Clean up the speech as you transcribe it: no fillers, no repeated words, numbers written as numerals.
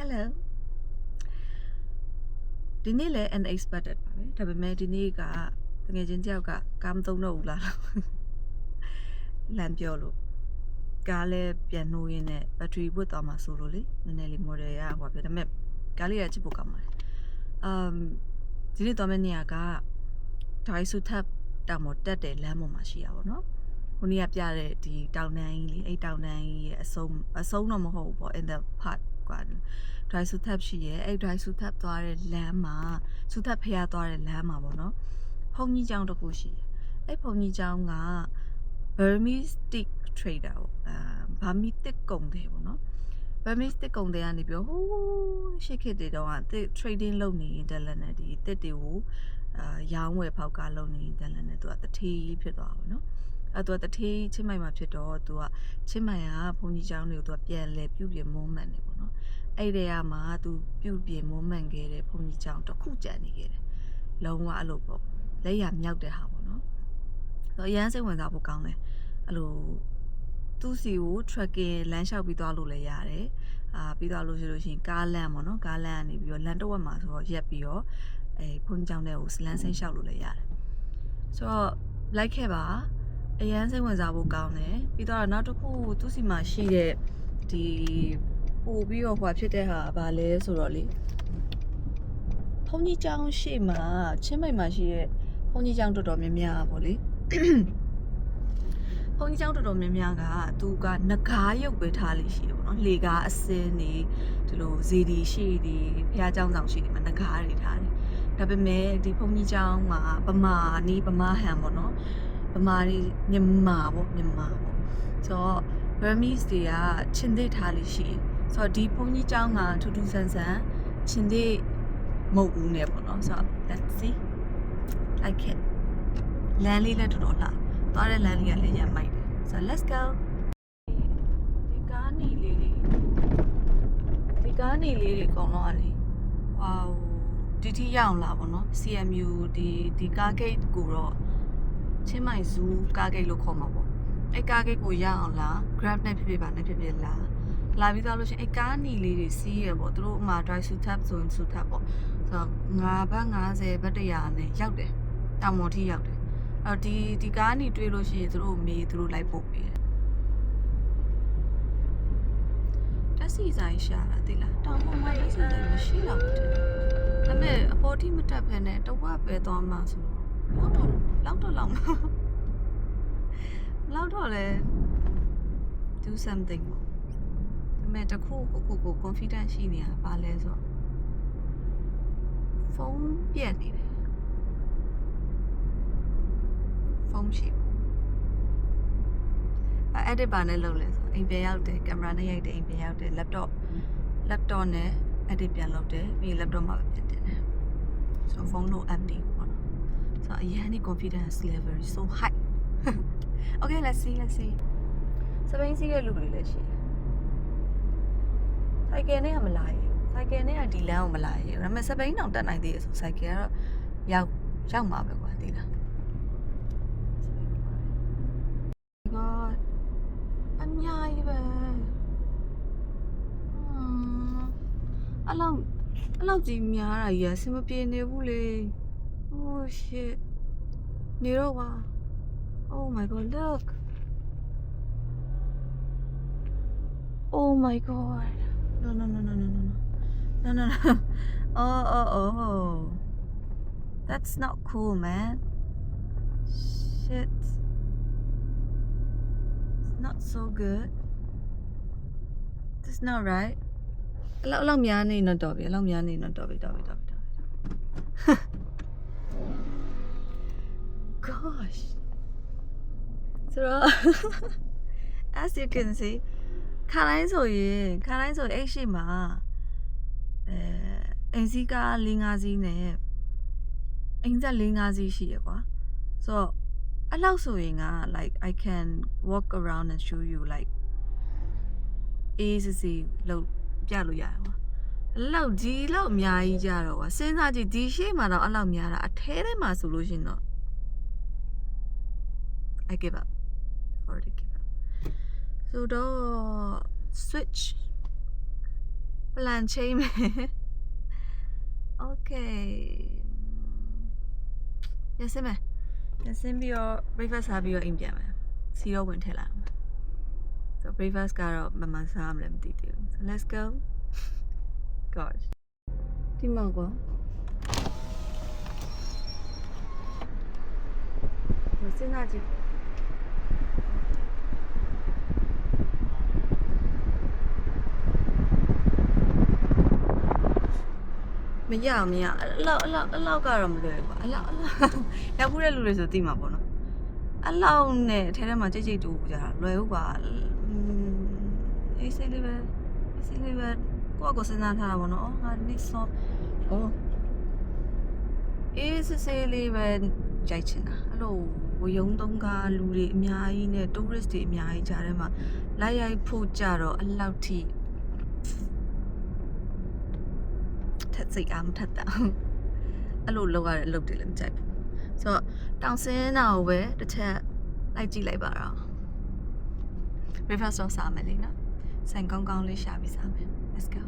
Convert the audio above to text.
Hello ဒီနေ့လည်း unexpected ပါပဲဒါပေမဲ့ဒီနေ့ကတကယ်ချင်းတယောက်ကကားမသုံးတော့ဘူးလားလမ်းပြောလို့ကားလည်းပြန်နှိုးရင်းနဲ့ battery ဝတ်သွားမှာဆိုလို့လေနည်းနည်းလေး model ရဟောပြဒါပေမဲ့ကားလေးကချစ်ဖို့ကောင်းပါတယ်ဒီနေ့သွားမယ့်နေရာက Daisu Thap တောင်ပေါ်တက်တဲ့လမ်းပေါ်မှာရှိရပါတော့ခုနေ့ကပြတဲ့ဒီတောင်တန်းကြီးလေအဲ့တောင်တန်းကြီးရဲ့အဆုံးတော့မဟုတ်ဘူးပေါ့ in the park ကွာ Daisu Thap ရှိရဲ့အဲ့ Daisu Thap သွားတဲ့လမ်းမှာDaisu Thap ဖျားသွားတဲ့လမ်းမှာပေါ့နော်ဘုံကြီးကျောင်းတစ်ခုရှိတယ်အဲ့ဘုံကြီးကျောင်းက Burmese stick trader ပေါ့Burmese stick ကုန်တယ်ပေါ့နော် Burmese stick ကုန်တယ်ကနေပြောဟိုးရှစ်ခေတ်တွေတော့ trading လုပ်နေတဲ့လက်နဲ့ဒီတစ်တွေကိုရောင်းဝယ်ဖောက်ကားလုပ်နေတဲ့လက်နဲ့သူကတထေးဖြစ်သွားပါဘောနော်အဲ့သူကတထေးချင်းမိုင်မှာဖြစ်တော့သူကချင်းမိုင်ကဘုံကြီးကျောင်းတွေကိုသူကပြန်လဲပြုပြင်မွမ်းမံနေပေါ့နော်အဲ့ဒီကမှသူပြုပြင်မွမ်းမံခဲ့တဲ့ဘုံကြီးကျောင်းတစ်ခုကျန်နေခဲ့တယ်လုံးဝအဲ့လိုပေါ့လက်ရမြောက်တဲ့ဟာပေါ့နော်ဆိုတော့အရန်စိတ်ဝင်စားဖို့ကောင်းတယ်အဲ့လိုသူ့စီကို trekking လမ်းလျှောက်ပြီးသွားလို့လည်းရတယ်ပြီးသွားလို့ရှိလို့ရှိရင်ကားလမ်းပေါ့နော်ကားလမ်းကနေပြီးတော့လမ်းတစ်ဝက်မှာဆိုတော့ရက်ပြီးတော့ဖုန်းကြောင်းတဲ့ကိုလမ်းဆင်းလျှောက်လို့လည်းရတယ်ဆိုတော့လိုက်ခဲ့ပါအရန်စိတ်ဝင်စားဖို့ကောင်းတယ်ပြီးတော့နောက်တစ်ခုသူ့စီမှာရှိတဲ့ဒီပို့ပြီးတော့ဟိုဖြစ်တဲ့ဟာဗာလဲဆိုတော့လေဖုန်းကြီးကျောင်းရှိမှာချင်းမိတ်မှာရှိတဲ့ဖုန်းကြီးကျောင်းတော်တော်များများပေါ့လေဘုန်းကြီးကျောင်းတော်တော်များများကသူကငကားရုပ်ပဲထားလိရှိတယ်ပေါ့နော်လေကားအစင်းနေဒီလိုဇေဒီရှိဒီဖះကျောင်းဆောင်ရှိဒီမှာငကားတွေထားတယ်ဒါပေမဲ့ဒီဘုန်းကြီးကျောင်းမှာဗမာနီးဗမာဟန်ပေါ့နော်ဗမာတွေမြန်မာပေါ့ဆိုတော့ Burmese တွေကချင်းသေးထားလိရှိဆိုတော့ဒီဘုန်းကြီးကျောင်းကထူးထူးဆန်းဆန်းချင်းသေးမဟုတ်ဘူးနဲ့ပေါ့နော်ဆိုတော့ let's see like it လမ်းလေးလည်းတော်တော်လှသွားတဲ့လမ်းလေးကလည်းရမ်းမိုက်တယ်ဆိုတော့ let's go ဒီကားနီလေးတွေအကုန်လုံးကလေဝေါဒီထိရအောင်လာပေါ့နော် CMU ဒီကားဂိတ်ကိုတော့ချင်းမိုင်ဇူးကားဂိတ်လို့ခေါ်မှာပေါ့အဲ့ကားဂိတ်ကိုရအောင်လာ Grab နဲ့ဖြစ်ပါနဲ့ဖြစ်လာပြီးသွားလို့ရှိရင်အဲ့ကားနီလေးတွေစီးရပေါ့သူတို့အမှ Daisu Thap ဆိုရင် Daisu Thap ပေါ့ဆိုတော့9ဘတ်50ဘတ်100နဲ့ရောက်တယ်တောင်ပေါ်ထိရောက်တယ်အဲ့ဒီကားနီတွေ့လို့ရှိရင်သူတို့မေးသူတို့လိုက်ပို့ပေးတယ်တက်စီဆိုင်ရှာတာသိလားတောင်ပေါ်မှာတက်စီဆိုင်မရှိတော့ဘူးတဲ့ဒါပေမဲ့အပေါ်ထိမတက်ဖ ೇನೆ တဝက်ပဲသွားမှဆိုတော့လောက်တော့လဲ do something ဒါပေမဲ့တခုကို confidence ရှိနေတာပါလဲဆိုတော့ဖုန်းပြက်နေတယ်ဖုန်းရှိedit ပါနဲ့လုပ်လဲဆိုအိမ်ပြန်ရောက်တယ်ကင်မရာနဲ့ရိုက်တယ်အိမ်ပြန်ရောက်တယ် laptop နဲ့ edit ပြန်လုပ်တယ်ပြီး laptop မှာပဲပြန်တင်တယ်ဆိုတော့ဖုန်းလို့ empty ပေါ့နော်ဆိုတော့အရင်က confidence level is so high okay let's see စပိန်စီးရဲ့လူတွေလည်းရှိတယ်စိုက်ကယ်နဲ့ကမလာရဘူးစိုက်ကယ်နဲ့ကဒီလမ်းကိုမလာရဘူးဒါပေမဲ့စပိန်တောင်တက်နိုင်သေးတယ်ဆိုစိုက်ကယ်ကတော့ရောက်မှာပဲကွာသိလားGod အများကြီးပဲအလောက်ကြီးများတာကြီးအဆင်မပြေနေဘူးလေ Oh shit နေတော့ပါ Oh my god look Oh my god no oh that's not cool man shit not so good that's not right အလောက်များနေတော့ပြီတော်ပြီ gosh so as you can see ခါတိုင်းဆိုအဲ့ရှိမှာအိမ်စီးကား4-5စီးနဲ့အိမ်ဆက်4-5စီးရှိရကွာဆိုတော့အဲ့လောက်ဆိုရင်က like I can walk around and show you like easy လို့ပြလို့ရတယ်ကွာအဲ့လောက်အများကြီးကြတော့ကွာစဉ်းစားကြည့်ဒီရှေ့မှာတော့အဲ့လောက်များတာအထဲထဲမှာဆိုလို့ရှိရင်တော့ I give up already give up so တော့ switch plan change မယ် okay ရစင်းမယ်ရစင်းပြီးတော့ breakfast စားပြီးတော့အိမ်ပြန်မယ်စီတော့ဝင်ထည့်လိုက်အောင် so breakfast ကတော့မမစားမလဲမသိသေးဘူး so let's go gosh ဒီမှာကွာမစင်းသားကြည့်မရအောင်မရအလောက်ကတော့မလွယ်ဘူးကွာအလောက်ရောက်ဘူးတဲ့လူတွေဆိုသိမှာပေါ့နော်အလောက်နဲ့အထဲထဲမှာကြိတ်တူကြတာလွယ်ဘူးကွာအေးစိတ်လေးပဲကိုစဉ်းစားထားတာပေါ့နော်ငါနေ့စောအေးစစ်လေးပဲကြိုက်ချင်တာအဲ့လိုဝယုံသုံးကားလူတွေအများကြီးနဲ့ tourist တွေအများကြီးကြားထဲမှာလိုက်ရိုက်ဖို့ကြတော့အလောက်ထိထက်စိတ်အားမထက်တာအဲ့လိုလောက်ရတဲ့အလုပ်တွေလည်းမကြိုက်ဘူးဆိုတော့တောင်စင်းတာကိုပဲတစ်ချက်လိုက်ကြည့်လိုက်ပါတော့ breakfast တော့စားမယ်လေနော်ဆိုင်ကောင်းလေးရှာပြီးစားမယ် let's go